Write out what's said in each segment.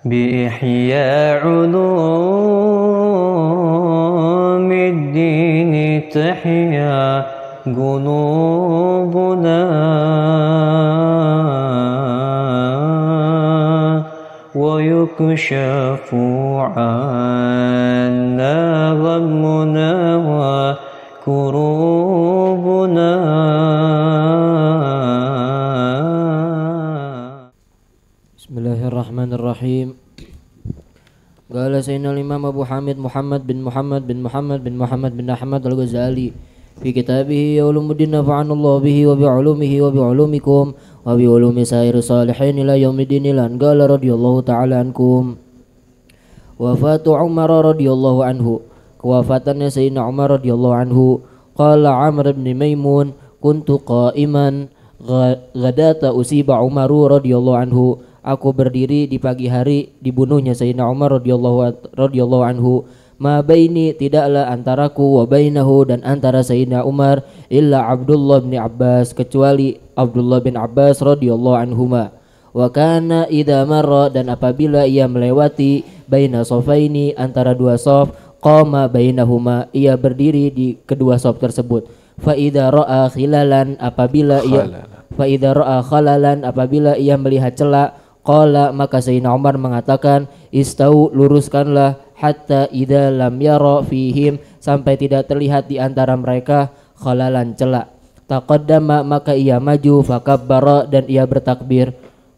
بإحياء علوم الدين تحيا قلوبنا ويكشف عنا غمنا وكروبنا. Bismillahirrahmanirrahim. Qala sayyidina al-imam Abu Hamid Muhammad bin Muhammad bin Muhammad bin Muhammad bin Ahmad al-Ghazali fi kitabih Ulumuddin nafa'anallahu bihi wa bi'ulumihi wa bi'ulumikum wa bi'ulumi sair salihin ila yaumiddin lan qala radhiyallahu ta'ala ankum. Wafatu Umar radhiyallahu anhu, kewafatannya sayyidina Umar radhiyallahu anhu. Qala Amr bin Maimun kuntu qa'iman ghadata usiba Umar radhiyallahu anhu. Aku berdiri di pagi hari dibunuhnya Sayyidina Umar radhiyallahu anhu. Ma baini, tidaklah antaraku, wa bainahu, dan antara Sayyidina Umar, illa Abdullah bin Abbas, kecuali Abdullah bin Abbas radhiyallahu anhuma. Wa kana idza marra, dan apabila ia melewati baina safaini, antara dua saf, qama bainahuma, ia berdiri di kedua saf tersebut. Fa idza ra'a khilalan, apabila ia melihat celah, qala, maka Sayyidina Umar mengatakan, istau, luruskanlah, hatta idza lam yara fihim, sampai tidak terlihat di antara mereka khalalan, celah. Taqaddama, maka ia maju, fakabbara, dan ia bertakbir.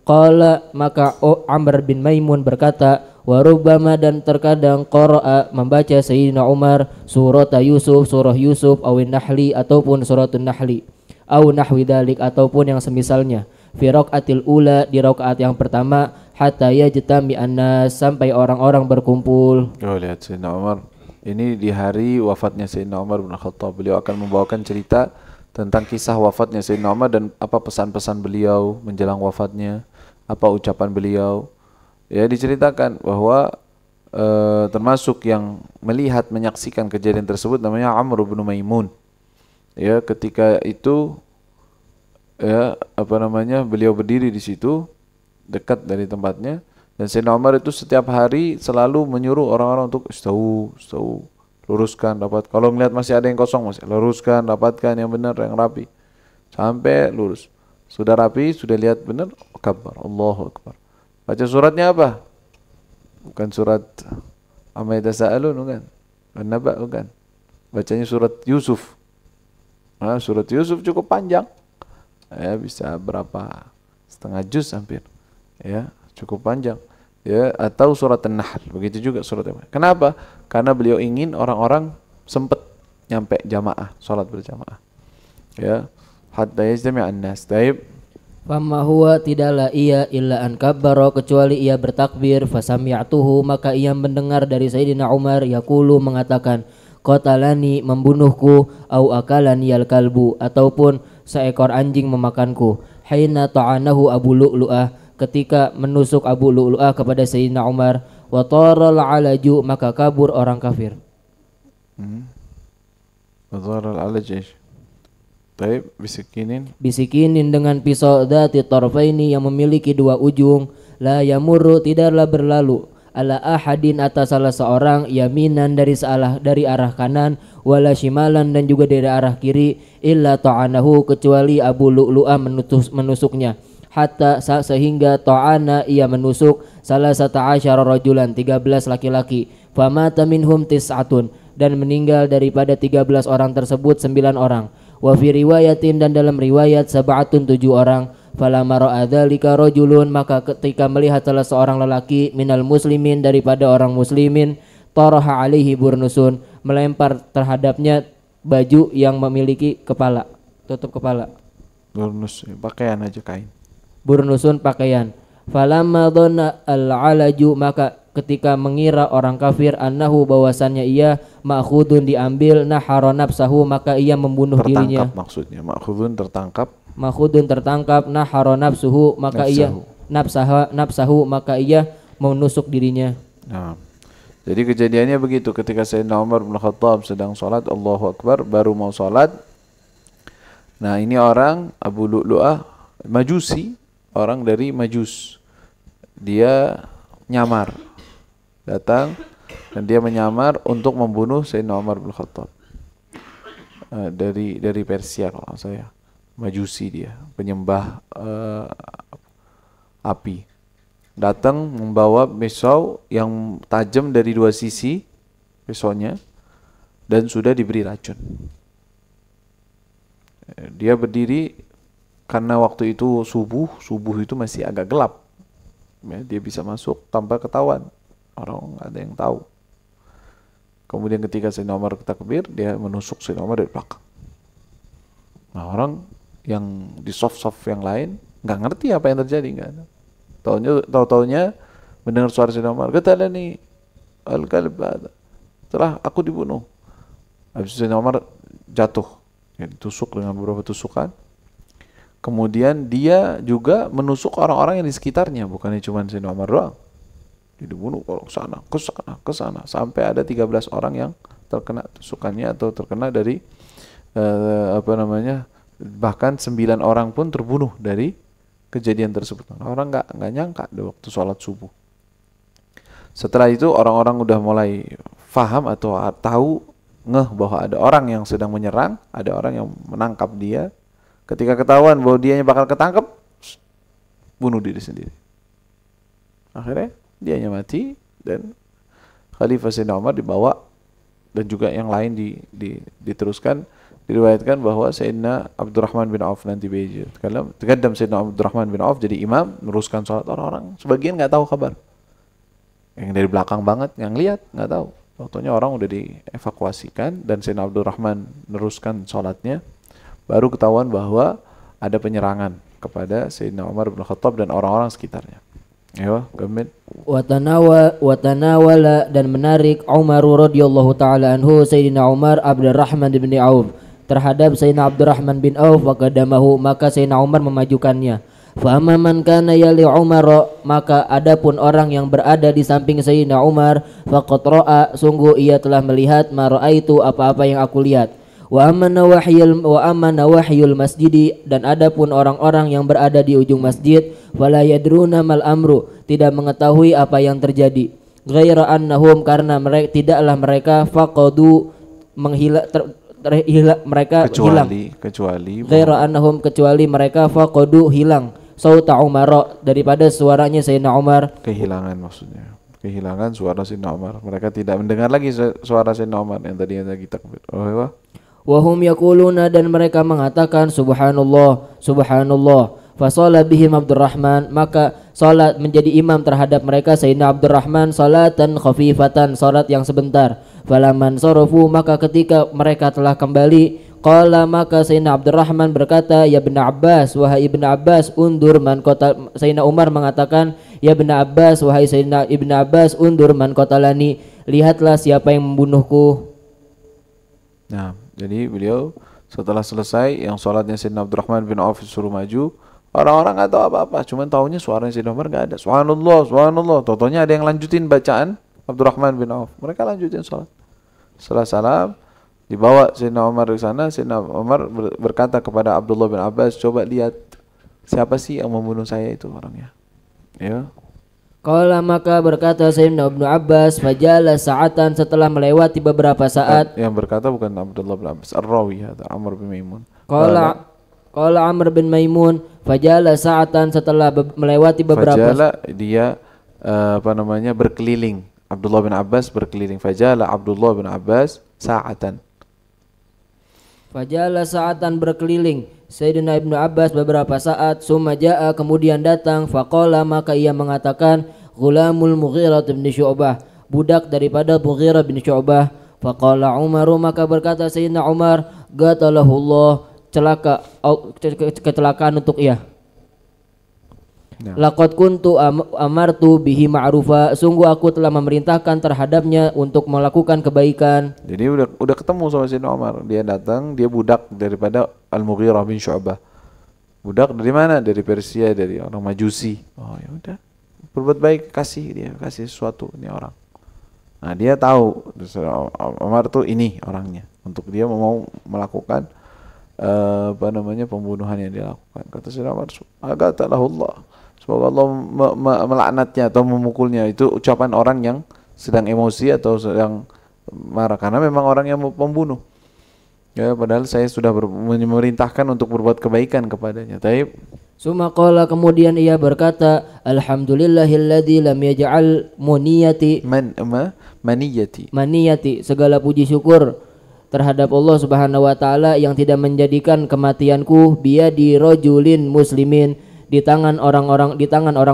Qala, maka Amr bin Maimun berkata, wa rubbama, dan terkadang qara'a, membaca Sayyidina Umar surah Yusuf, awin Nahli, ataupun suratun Nahli, au nahwi dalik, ataupun yang semisalnya, fi raqatil ula, di rakaat yang pertama, hatta yajtami annas, sampai orang-orang berkumpul. Oh, lihat Sayyidina Umar ini di hari wafatnya Sayyidina Umar bin Khattab, beliau akan membawakan cerita tentang kisah wafatnya Sayyidina Umar dan apa pesan-pesan beliau menjelang wafatnya, apa ucapan beliau. Ya, diceritakan bahwa termasuk yang melihat, menyaksikan kejadian tersebut namanya Amr bin Maimun. Ya, ketika itu beliau berdiri di situ dekat dari tempatnya, dan Sayyidina Umar itu setiap hari selalu menyuruh orang-orang untuk istau, luruskan, dapat. Kalau melihat masih ada yang kosong, masih luruskan, dapatkan yang benar, yang rapi, sampai lurus. Sudah rapi, sudah lihat benar, kabar, Allahu Akbar. Baca suratnya apa? Bukan surat Amma yatasaalun, bukan. An-Naba, bukan. Bacanya surat Yusuf. Nah, surat Yusuf cukup panjang. Ya, bisa berapa, setengah juz hampir, ya, cukup panjang, ya. Atau surat An-Nahl, begitu juga surat apa. Kenapa? Karena beliau ingin orang-orang sempat nyampe jamaah, salat berjamaah, ya, hatta yajtami' an-nas. Taib. Fama huwa, tidaklah ia illa an kabbara, kecuali ia bertakbir. Fasami'tuhu, maka ia mendengar dari Sayyidina Umar yaqulu, mengatakan, qatalani, membunuhku, au akalani al kalbu, ataupun seekor anjing memakanku. Haina ta'anahu Abu Lu'lu'ah, ketika menusuk Abu Lu'lu'ah kepada Sayyidina Umar. Wa taral alaju, maka kabur orang kafir. Wa taral alaj. Baik, bisikinin dengan pisau dzati tarfaini, yang memiliki dua ujung. La yamurru, tidaklah berlalu, ala ahadin, atas salah seorang, yaminan, dari arah kanan, wala shimalan, dan juga dari arah kiri, illa ta'anahu, kecuali Abu Lu'lu'ah menusuknya, hatta sehingga ta'ana, ia menusuk, salah sata'asyara rajulan, 13 laki-laki, famata minhum tis'atun, dan meninggal daripada 13 orang tersebut 9 orang, wa fi riwayatin, dan dalam riwayat sab'atun, 7 orang. Falamma ra'a dzalika rajulun, maka ketika melihat salah seorang lelaki, minal muslimin, daripada orang muslimin, taraha alaihi burnusun, melempar terhadapnya baju yang memiliki kepala, tutup kepala. Burnus, pakaian aja, kain. Burnusun, pakaian. Falamma dhanna al-alaju, maka ketika mengira orang kafir, annahu, bahwasannya ia, ma'khudun, diambil, nahara nafsahu, maka ia membunuh dirinya. Tertangkap maksudnya, ma'khudun, tertangkap. Ma'khudun, tertangkap, nahara nafsuhu, maka ia nafsahu, maka ia menusuk dirinya. Nah, jadi kejadiannya begitu, ketika Sayyidina Umar bin Khattab sedang sholat, Allahu Akbar, baru mau sholat. Nah, ini orang Abu Lu'lu'ah, Majusi, orang dari Majus. Dia nyamar. Datang dan dia menyamar untuk membunuh Sayyidina Umar bin Khattab. Dari Persia kalau saya. Majusi dia, penyembah api. Datang membawa pisau yang tajam dari dua sisi pisaunya dan sudah diberi racun. Dia berdiri karena waktu itu subuh itu masih agak gelap. Ya, dia bisa masuk tanpa ketahuan. Orang nggak ada yang tahu. Kemudian ketika Sayyidina Umar takbir, dia menusuk Sayyidina Umar dari belakang. Nah, orang yang di soft yang lain nggak ngerti apa yang terjadi, nggak ada. Tahu-taunya mendengar suara Sayyidina Umar, qatalani al-kalb, setelah aku dibunuh. Habis itu Sayyidina Umar jatuh, ya, ditusuk dengan beberapa tusukan. Kemudian dia juga menusuk orang-orang yang di sekitarnya, bukannya cuma Sayyidina Umar doang. Dia dibunuh ke sana sampai ada 13 orang yang terkena tusukannya atau terkena dari bahkan 9 orang pun terbunuh dari kejadian tersebut. Orang nggak nyangka di waktu sholat subuh. Setelah itu orang-orang udah mulai faham atau tahu ngeh bahwa ada orang yang sedang menyerang, ada orang yang menangkap dia. Ketika ketahuan bahwa dia bakal ketangkep, bunuh diri sendiri. Akhirnya dianya mati dan Khalifah Sayyidina Umar dibawa dan juga yang lain diteruskan. Diriwayatkan bahwa Sayyidina Abdurrahman bin Auf nanti terkadang Sayyidina Abdurrahman bin Auf jadi imam, meneruskan sholat. Orang-orang sebagian nggak tahu kabar. Yang dari belakang banget, yang lihat nggak tahu. Waktunya orang udah dievakuasikan dan Sayyidina Abdurrahman meneruskan sholatnya. Baru ketahuan bahwa ada penyerangan kepada Sayyidina Umar bin Khattab dan orang-orang sekitarnya. Ayo, Gamit. Watanawala dan menarik Umar radhiyallahu taala anhu Sayyidina Umar Abdurrahman bin Auf terhadap Sayyidina Abdurrahman bin Auf wa qadamahu, maka Sayyidina Umar memajukannya. Fa amma man kana yali Umar, maka adapun orang yang berada di samping Sayyidina Umar, faqad ra'a, sungguh ia telah melihat ma raaitu, apa-apa yang aku lihat. Wa amma nawahiyul masjidi, dan adapun orang-orang yang berada di ujung masjid, fala yadruna mal amru, tidak mengetahui apa yang terjadi. Ghaira annahum, karena mereka tidaklah mereka faqadu mereka kecuali ghaira annahum, kecuali mereka faqadu hilang sauta Umar, daripada suaranya Sayyidina Umar, kehilangan suara Sayyidina Umar. Mereka tidak mendengar lagi suara Sayyidina Umar yang tadinya kita wahum yaquluna, dan mereka mengatakan subhanallah subhanallah. Fasala bihim Abdurrahman, maka salat menjadi imam terhadap mereka Sayyidina Abdurrahman salatan khafifatan, salat yang sebentar. Falaman sarafu, maka ketika mereka telah kembali, qala, maka Sayyidina Abdurrahman berkata, ya Ibn Abbas, wahai Ibn Abbas, undur man qatal. Sayyidina Umar mengatakan, ya Ibn Abbas, wahai Sayyidina Ibn Abbas, undur man qatalani, lihatlah siapa yang membunuhku. Nah, jadi beliau setelah selesai yang sholatnya Sayyidina Abdurrahman bin Auf suruh maju, orang-orang nggak tahu apa-apa, cuman tahunya suaranya Sayyidina Umar nggak ada. Subhanallah, subhanallah. Totonya ada yang lanjutin bacaan Abdurrahman bin Auf. Mereka lanjutin sholat. Setelah salam, dibawa Sayyidina Umar ke sana. Sayyidina Umar berkata kepada Abdullah bin Abbas, coba lihat siapa sih yang membunuh saya itu orangnya. Ya. Qala, maka berkata Sayyidina Ibnu Abbas, fajala sa'atan, setelah melewati beberapa saat. Yang berkata bukan Abdullah bin Abbas, Ar-Rawi, Amr bin Maimun. Qala Amr bin Maimun, fajala sa'atan, setelah melewati beberapa. Fajala dia berkeliling. Abdullah bin Abbas berkeliling. Fajala Abdullah bin Abbas sa'atan. Fajala sa'atan, berkeliling Sayyidina Ibnu Abbas beberapa saat. Summa ja'a, kemudian datang. Faqala, maka ia mengatakan, Ghulamul Mughirah bin Syu'bah, budak daripada Mughirah bin Syu'bah. Faqala Umar, maka berkata Sayyidina Umar, qatalahullah, kecelakaan untuk ia. Laqad kuntu amartu bihi ma'rufa, sungguh aku telah memerintahkan terhadapnya untuk melakukan kebaikan. Jadi udah ketemu sama Sayyidina Umar. Dia datang, dia budak daripada Al-Mughirah bin Syu'bah. Budak dari mana? Dari Persia, dari orang Majusi. Oh ya udah, berbuat baik, kasih sesuatu ini orang. Nah, dia tahu Umar tuh ini orangnya. Untuk dia mau melakukan pembunuhan yang dia lakukan. Kata Sayyidina Umar, agatalahullah. semoga Allah melaknatnya atau memukulnya. Itu ucapan orang yang sedang emosi atau sedang marah, karena memang orang yang pembunuh. Ya, padahal saya sudah memerintahkan untuk berbuat kebaikan kepadanya. Taib. Summa qala, kemudian ia berkata, alhamdulillahilladzi lam yaj'al maniyati, segala puji syukur terhadap Allah Subhanahu wa taala yang tidak menjadikan kematianku biyadi rajulin muslimin, di tangan orang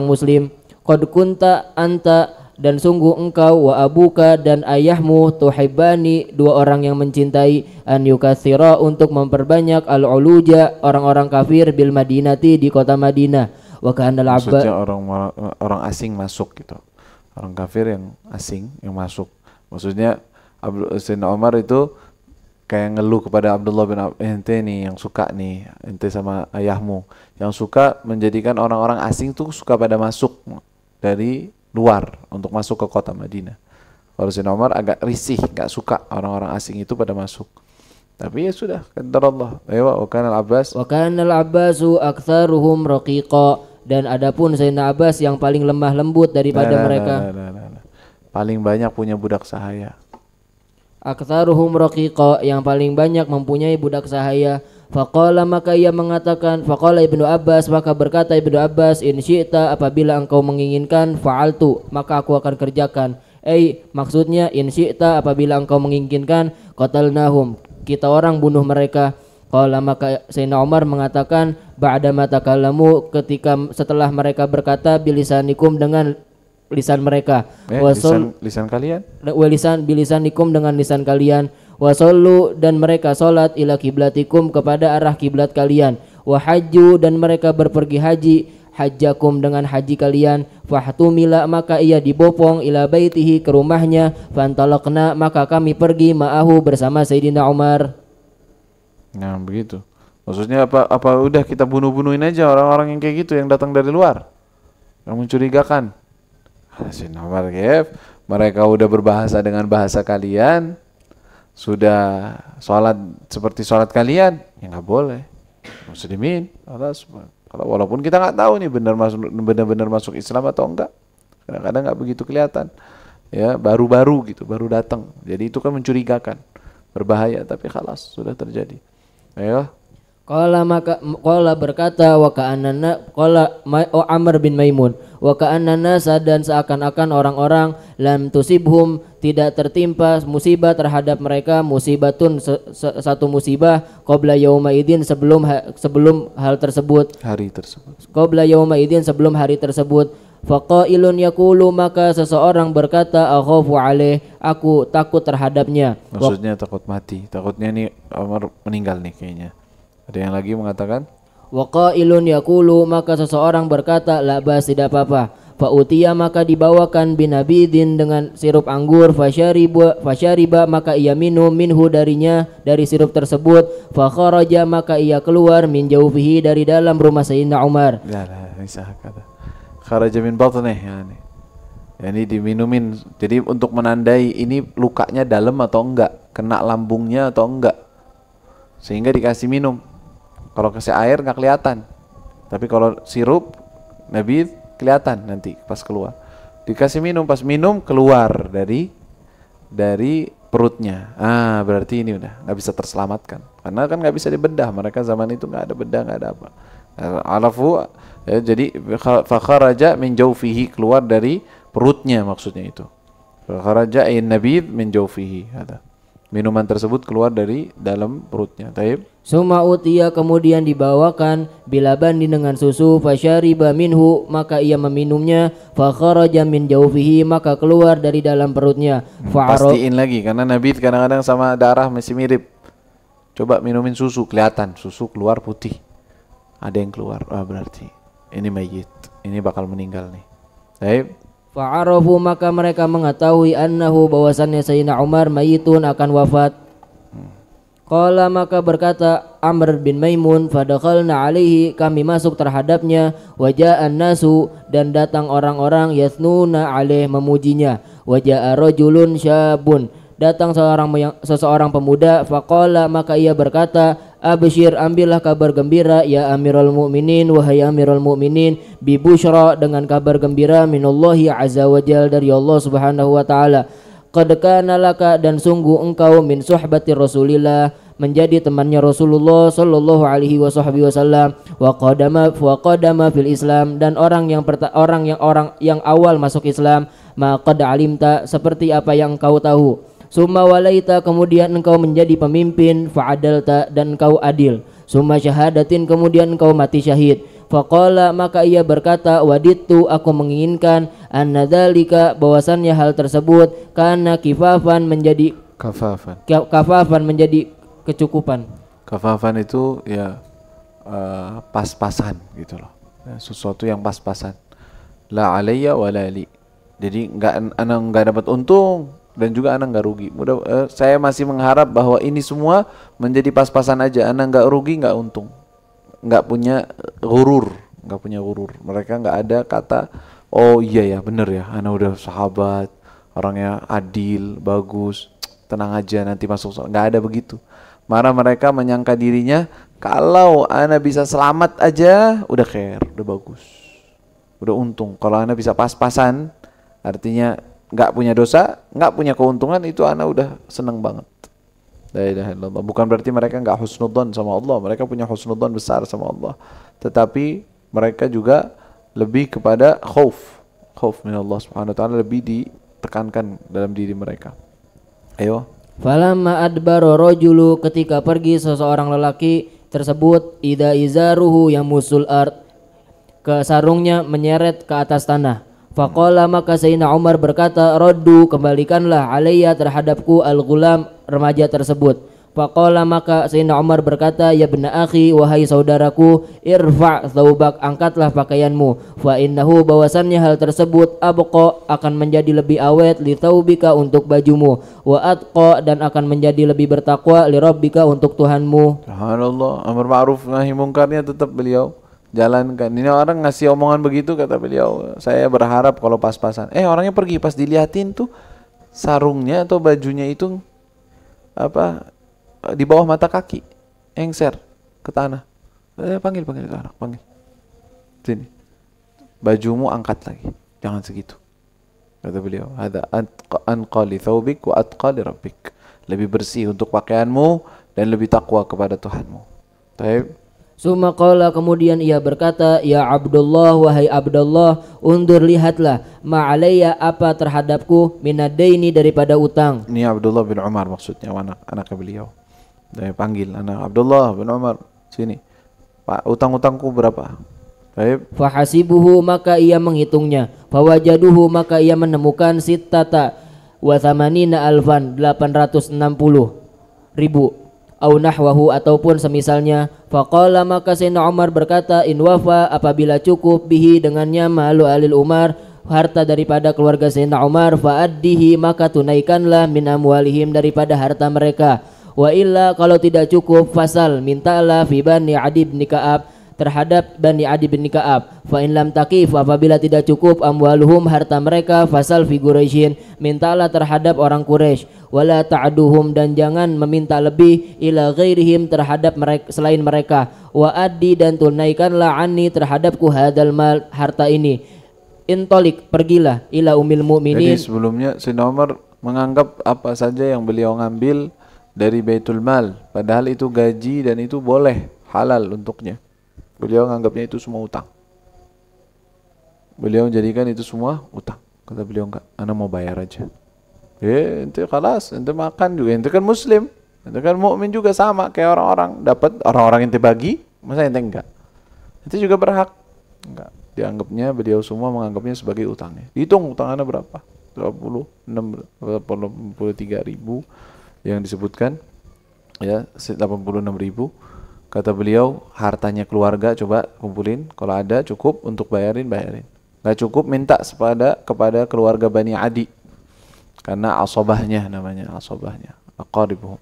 muslim. Qad kunta anta, dan sungguh engkau, wa abuka, dan ayahmu, tuhibbani, dua orang yang mencintai, an yukatsira, untuk memperbanyak al-uluja, orang-orang kafir, bil madinati, di kota Madinah. Wa kana al-abba, maksudnya orang asing masuk gitu, orang kafir yang asing yang masuk. Maksudnya Sayyidina Umar itu kayak ngeluh kepada Abdullah bin ente nih yang suka nih, ente sama ayahmu yang suka menjadikan orang-orang asing tuh suka pada masuk dari luar untuk masuk ke kota Madinah. Kalau Sayyidina Umar agak risih, gak suka orang-orang asing itu pada masuk. Tapi ya sudah, qadar Allah. Wa kana al-Abbasu aktsaruhum raqiqa, dan adapun Sayyidina Abbas yang paling lemah lembut daripada mereka. Paling banyak punya budak sahaya. Aktsaruhum raqiqa, yang paling banyak mempunyai budak sahaya. Faqala, maka ia mengatakan, faqala Ibnu Abbas, maka berkata Ibnu Abbas, in syi'ta, apabila engkau menginginkan, fa'altu, maka aku akan kerjakan. Maksudnya in syi'ta, apabila engkau menginginkan, qatalnahum, kita orang bunuh mereka. Qala, maka Sayyidina Umar mengatakan, ba'da ma takallamu, setelah mereka berkata, bilisanikum, dengan lisan mereka, lisan kalian, bilisanikum, dengan lisan kalian, wasallu, dan mereka salat, ila kiblatikum, kepada arah kiblat kalian, wahajju, dan mereka berpergi haji, hajjakum, dengan haji kalian, fahtumila, maka ia dibopong, ila baitihi, ke rumahnya, fantalaqna, maka kami pergi ma'ahu, bersama Sayyidina Umar. Nah begitu. Maksudnya apa udah kita bunuh-bunuhin aja orang-orang yang kayak gitu, yang datang dari luar, yang mencurigakan. Sayyidina Umar, mereka udah berbahasa dengan bahasa kalian, sudah sholat seperti sholat kalian, ya nggak boleh. Muslimin, kalau walaupun kita nggak tahu nih benar-benar masuk Islam atau enggak, kadang-kadang nggak begitu kelihatan, ya baru-baru gitu, baru datang. Jadi itu kan mencurigakan, berbahaya, tapi khalas sudah terjadi. Ayo. Qala berkata, wa ka'annana, qala Amr bin Maimun, wa ka'annana, dan seakan-akan orang-orang, lam tusibhum, tidak tertimpa musibah terhadap mereka, musibatun, satu musibah, qabla yauma idin, sebelum hal tersebut, hari tersebut, qabla yauma idin, sebelum hari tersebut. Faqailun yaqulu, maka seseorang berkata, akhafu alaih, aku takut terhadapnya. Maksudnya takut mati, takutnya nih Umar meninggal nih kayaknya. Ada yang lagi mengatakan, waqailun yaqulu, maka seseorang berkata, la bas, tidak apa-apa. Fa utiya, maka dibawakan binabidin, dengan sirup anggur, fasyariba, maka ia minum, minhu, darinya, dari sirup tersebut. Fa kharaja, maka ia keluar, min jaufihi, dari dalam rumah Sayyidina Umar. Kharaja min batnih, yani diminumin. Jadi untuk menandai ini lukanya dalam atau enggak, kena lambungnya atau enggak, sehingga dikasih minum. Kalau kasih air nggak kelihatan, tapi kalau sirup Nabi kelihatan nanti pas keluar. Dikasih minum, pas minum keluar dari perutnya. Berarti ini udah nggak bisa terselamatkan, karena kan nggak bisa dibedah. Mereka zaman itu nggak ada bedah, nggak ada apa. Alafu, ya, jadi fakharaja min jaufihi, keluar dari perutnya, maksudnya itu. Fakharaja in nabid min jaufihi, ada. Minuman tersebut keluar dari dalam perutnya. Taib. Summa utiya, kemudian dibawakan, bilaban, dengan susu, fasyariba minhu, maka ia meminumnya, fakharaja min jaufihi, maka keluar dari dalam perutnya. Pastiin lagi, karena Nabi kadang-kadang sama darah masih mirip. Coba minumin susu, kelihatan susu keluar putih, ada yang keluar, berarti ini mayit, ini bakal meninggal nih. Taib. Fa'arafu, maka mereka mengetahui, annahu, bahwasannya Sayyidina Umar mayitun, akan wafat. Qala, maka berkata Amr bin Maimun, fadakhalna alaihi, kami masuk terhadapnya, waja'an nasu, dan datang orang-orang, yathnuna alaih, memujinya, waja'a rajulun syabun, datang seseorang pemuda, faqala, maka ia berkata, Absyir, ambillah kabar gembira ya Amirul Mukminin, wahai Amirul Mukminin, bi busyra, dengan kabar gembira minallahi azza wajal, dari Allah Subhanahu wa taala. Qad kana laka, dan sungguh engkau, min suhbati Rasulillah, menjadi temannya Rasulullah sallallahu alaihi wasallam, wa qadama fil Islam, dan orang yang awal masuk Islam, ma qad alimta, seperti apa yang engkau tahu. Summa walaita, kemudian engkau menjadi pemimpin, fa'adalta, dan engkau adil. Summa syahadatin, kemudian engkau mati syahid. Faqala, maka ia berkata, waditu, aku menginginkan, anna dzalika, bahwasannya hal tersebut, karena kafafan, menjadi kecukupan. Kafafan itu ya pas-pasan gitu loh. Ya, sesuatu yang pas-pasan. La alayya wa la li. Jadi anak enggak dapat untung dan juga anak nggak rugi. Saya masih mengharap bahwa ini semua menjadi pas-pasan aja. Anak nggak rugi, nggak untung, nggak punya gurur. Mereka nggak ada kata, oh iya ya bener ya, anak udah sahabat, orangnya adil, bagus, tenang aja nanti masuk. Nggak ada begitu. Malah mereka menyangka dirinya, kalau anak bisa selamat aja, udah care, udah bagus, udah untung. Kalau anak bisa pas-pasan, artinya nggak punya dosa, nggak punya keuntungan, itu anak udah seneng banget. La ilaha illallah. Bukan berarti mereka nggak husnudzon sama Allah, mereka punya husnudzon besar sama Allah, tetapi mereka juga lebih kepada khauf min Allah subhanahu wa ta'ala, lebih ditekankan dalam diri mereka. Ayo. Falamma adbaro rajulu, ketika pergi seseorang lelaki tersebut, ida izaruhu yamusul ard, ke sarungnya menyeret ke atas tanah. Faqala, maka Sayyidina Umar berkata, raddu, kembalikanlah, alayya, terhadapku, al-ghulam, remaja tersebut. Faqala, maka Sayyidina Umar berkata, ya bena akhi, wahai saudaraku, irfa' thawbak, angkatlah pakaianmu, fa innahu, bahwasannya hal tersebut, abqa, akan menjadi lebih awet, li thawbika, untuk bajumu, wa atqa, dan akan menjadi lebih bertakwa, li rabbika, untuk Tuhanmu. Subhanallah, amar ma'ruf nahi mungkarnya tetap beliau jalankan. Ini orang ngasih omongan begitu, kata beliau, saya berharap kalau pas-pasan. Orangnya pergi, pas dilihatin tuh sarungnya atau bajunya itu di bawah mata kaki, engser ke tanah. Panggil itu anak, panggil sini, bajumu angkat lagi, jangan segitu, kata beliau. Hadza anqa li thawbik wa atqa li rabbik, lebih bersih untuk pakaianmu dan lebih takwa kepada Tuhanmu. Baik. Summa qala, kemudian ia berkata, ya Abdullah, wahai Abdullah, undur, lihatlah, ma'alayya, apa terhadapku, minadaini, daripada utang. Ini Abdullah bin Umar maksudnya, anaknya beliau. Dia panggil anak Abdullah bin Umar, sini Pak, utang-utangku berapa? Baik. Fahasibuhu, maka ia menghitungnya. Fawajaduhu, maka ia menemukan sittata wa thamanina alfan, 860.000, au nahwahu, ataupun semisalnya. Faqala, maka Sayyidina Umar berkata, in wafa, apabila cukup, bihi, dengannya, malu alil Umar, harta daripada keluarga Sayyidina Umar, fa'addihi, maka tunaikanlah, min amwalihim, daripada harta mereka. Wa illa, kalau tidak cukup, fasal, mintalah, fi Bani Adi bin Ka'ab, terhadap Bani Adi bin Ka'ab. Fa in lam taqif, apabila tidak cukup, amwaluhum, harta mereka, fasal fi Quraisyin, mintalah terhadap orang Quraisy. Wala ta'duhum, dan jangan meminta lebih, ila ghairihim, terhadap mereka, selain mereka. Wa addi, dan tunaikanlah, anni, terhadapku, hadal mal, harta ini. Intolik, pergilah, ila umil mu'minin. Jadi sebelumnya Sayyidina Umar menganggap apa saja yang beliau ngambil dari Baitul Mal, padahal itu gaji dan itu boleh, halal untuknya. Beliau menganggapnya itu semua utang. Beliau menjadikan itu semua utang. Kata beliau, enggak, ana mau bayar aja. Ente kalas, ente makan juga, ente kan muslim, ente kan mukmin juga, sama kayak orang-orang, dapat orang-orang ente bagi, masa ente enggak? Ente juga berhak. Enggak, dianggapnya, beliau semua menganggapnya sebagai utangnya. Hitung utangannya berapa? 83.000 yang disebutkan, ya, 86.000. Kata beliau, hartanya keluarga coba kumpulin, kalau ada cukup untuk bayarin. Gak cukup, minta kepada keluarga Bani Adi, karena asobahnya namanya, aqaribuhum,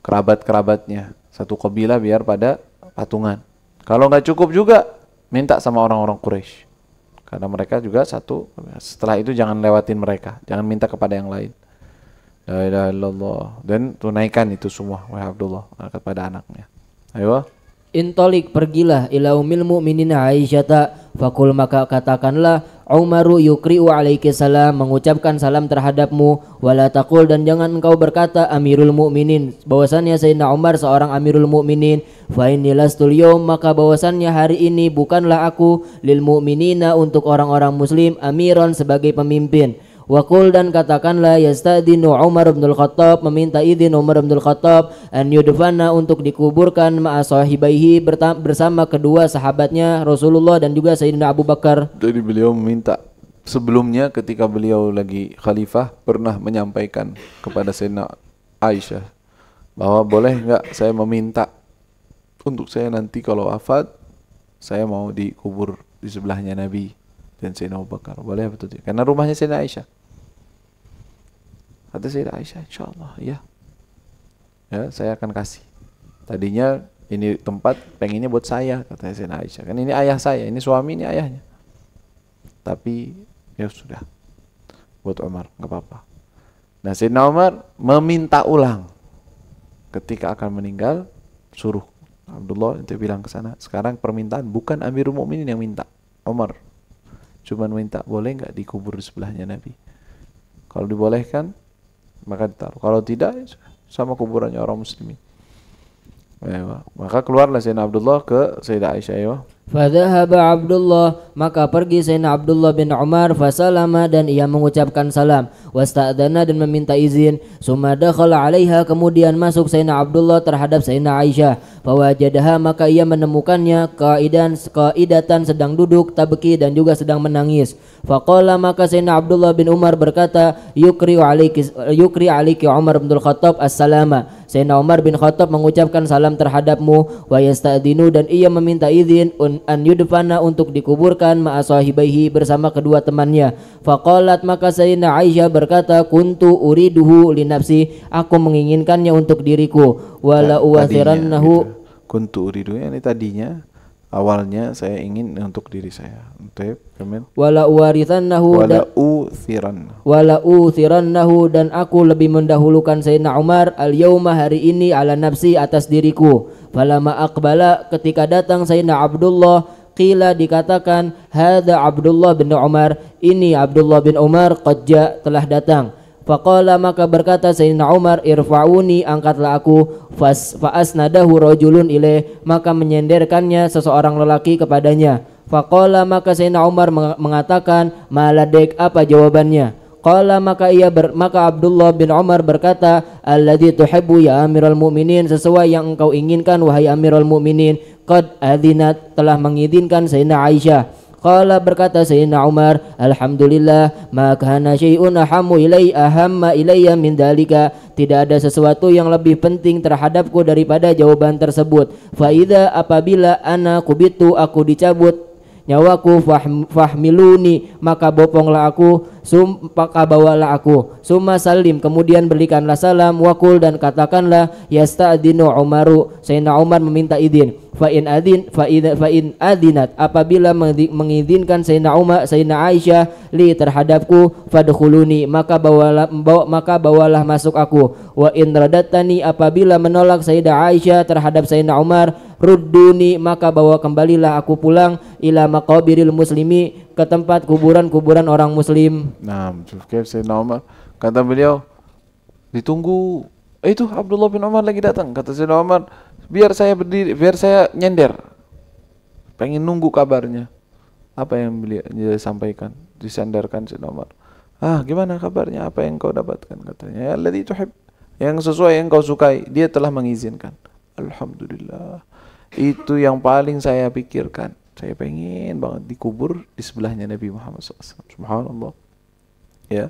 kerabat-kerabatnya, satu kabilah, biar pada patungan. Kalau nggak cukup juga, minta sama orang-orang Quraisy, karena mereka juga satu. Setelah itu jangan lewatin mereka, jangan minta kepada yang lain. La ilaha illallah. Dan tunaikan itu semua, wahai Abdullah, kepada anaknya. Ayo. Intolik pergilah ila umil mu'minin Aisyata, fakul maka katakanlah Umaru yukri'u alaiki salam, mengucapkan salam terhadapmu, wala taqul dan jangan engkau berkata Amirul Mukminin, bahwasannya Sayyidina Umar seorang Amirul Mukminin, fa inni lastul yawm, maka bahwasannya hari ini bukanlah aku lil mu'minina untuk orang-orang muslim amiron sebagai pemimpin. Wakul dan katakanlah yastadinu Umar bin Khattab, meminta izin Umar bin Khattab an yudfana untuk dikuburkan ma'a sahibaihi bersama kedua sahabatnya Rasulullah dan juga Sayyidina Abu Bakar. Jadi beliau meminta sebelumnya ketika beliau lagi khalifah pernah menyampaikan kepada Sayyidina Aisyah bahwa boleh enggak saya meminta untuk saya nanti kalau wafat saya mau dikubur di sebelahnya Nabi dan Sayyidina Abu Bakar. Boleh betul tidak? Karena rumahnya Sayyidina Aisyah. Kata Sayyidina Aisyah, insyaallah ya. Ya, saya akan kasih. Tadinya ini tempat pengennya buat saya, kata Sayyidina Aisyah. Kan ini ayah saya, ini suami, ini ayahnya. Tapi ya sudah. Buat Umar, enggak apa-apa. Nah, Sayyidina Umar meminta ulang. Ketika akan meninggal, suruh Abdullah untuk bilang ke sana. Sekarang permintaan bukan Amirul Mukminin yang minta, Umar. Cuman minta boleh enggak dikubur di sebelahnya Nabi. Kalau dibolehkan maka ditaruh. Kalau tidak sama kuburannya orang muslimin. Maka keluarlah Sayyidina Abdullah ke Sayyidah Aisyah. Fadhahaba Abdullah, maka pergi Sayyidina Abdullah bin Umar, fasalama dan ia mengucapkan salam, wasta'dana dan meminta izin, summa dakhala 'alaiha, kemudian masuk Sayyidina Abdullah terhadap Sayyidina Aisyah, fawajadaha, maka ia menemukannya qaidatan sedang duduk, tabki dan juga sedang menangis. Faqala, maka Sayyidina Abdullah bin Umar berkata, yukri 'alaiki Umar bin Khattab as-salama, Sayyidina Umar bin Khattab mengucapkan salam terhadapmu, wa yasta'dinu dan ia meminta izin an yudfana untuk dikuburkan ma'a sahibaihi bersama kedua temannya. Faqalat, maka Sayyidina Aisyah berkata, kuntu uriduhu li nafsi, aku menginginkannya untuk diriku, wala uwathirannahu gitu. Kuntu uriduhu ini tadinya awalnya saya ingin untuk diri saya. Wala uwarithannahu wala uthirannahu dan aku lebih mendahulukan Sayyidina Umar al-yauma hari ini ala nafsi atas diriku. Falama aqbala, ketika datang Sayyidina Abdullah, qila dikatakan hadza Abdullah bin Umar, ini Abdullah bin Umar qad telah datang. Faqala, maka berkata Sayyidina Umar, irfa'uni, angkatlah aku. Fa'asnadahu rajulun ilaih, maka menyenderkannya seseorang lelaki kepadanya. Faqala, maka Sayyidina Umar mengatakan, maladek, apa jawabannya? Qala, maka Abdullah bin Umar berkata, alladzi tuhibbu ya Amirul Mukminin, sesuai yang engkau inginkan wahai Amirul Mukminin, qad adzinat, telah mengizinkan Sayyidina Aisyah. Qala, berkata Sayyidina Umar, alhamdulillah, ma kana syai'un ahamma ilayya min dalika, tidak ada sesuatu yang lebih penting terhadapku daripada jawaban tersebut. Fa idza, apabila ana kubitu, aku dicabut nyawaku, fahmiluni, maka boponglah aku, maka bawalah aku, summa salim, kemudian berikanlah salam, wakul dan katakanlah yasta'dinu Umaru, Sayyidina Umar meminta izin, fa in adinat, apabila mengizinkan Sayyidina Aisyah li terhadapku, fadkhuluni, maka bawalah masuk aku, wa in radattani, apabila menolak Sayyidah Aisyah terhadap Sayyidina Umar, rudduni, maka bawa kembalilah aku pulang ila maqabiril muslimi, ke tempat kuburan-kuburan orang muslim. Nah, Sayyidina Umar, kata beliau, ditunggu. Itu Abdullah bin Umar lagi datang. Kata Sayyidina Umar, biar saya berdiri, biar saya nyender, pengen nunggu kabarnya. Apa yang beliau sampaikan, disandarkan Sayyidina Umar. Gimana kabarnya, apa yang kau dapatkan? Katanya, ya alladzi tuhib, yang sesuai yang kau sukai, dia telah mengizinkan. Alhamdulillah, itu yang paling saya pikirkan. Saya pengen banget dikubur di sebelahnya Nabi Muhammad SAW. Subhanallah. Ya,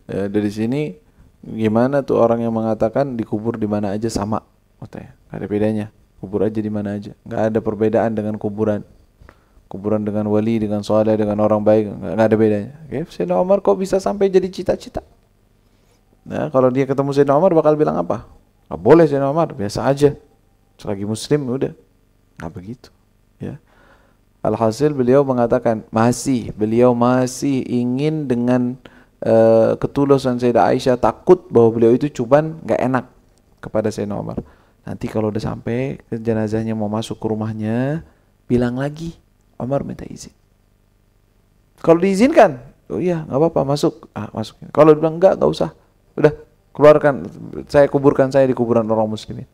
dari sini gimana tuh orang yang mengatakan dikubur di mana aja sama, katanya, nggak ada bedanya. Kubur aja di mana aja, nggak ada perbedaan dengan kuburan dengan wali, dengan soleh, dengan orang baik, nggak ada bedanya. Oke, Sayyidina Umar kok bisa sampai jadi cita-cita? Nah, kalau dia ketemu Sayyidina Umar bakal bilang apa? Nggak boleh Sayyidina Umar, biasa aja. Selagi Muslim udah, nggak begitu. Ya. Alhasil beliau mengatakan beliau masih ingin dengan ketulusan Sayyidah Aisyah, takut bahwa beliau itu cuman nggak enak kepada Sayyidina Umar. Nanti kalau udah sampai jenazahnya mau masuk ke rumahnya, bilang lagi, Umar minta izin. Kalau diizinkan, oh iya nggak apa-apa masuk, masukin. Kalau bilang nggak usah, udah keluarkan, saya kuburkan saya di kuburan orang muslimin.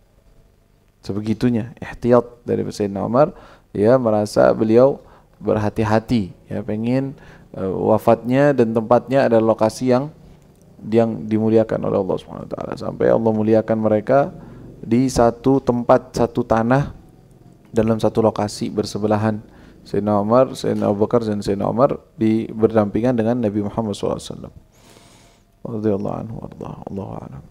Sebegitunya ihtiyat dari Sayyidina Umar, ya merasa beliau berhati-hati, ya pengen wafatnya dan tempatnya adalah lokasi yang dimuliakan oleh Allah Subhanahu wa taala, sampai Allah muliakan mereka di satu tempat, satu tanah, dalam satu lokasi bersebelahan. Sayyidina Umar, Sayyidina Abu Bakar dan Sayyidina Umar berdampingan dengan Nabi Muhammad SAW. Radhiyallahu anhu warḍah. Allahu a'lam.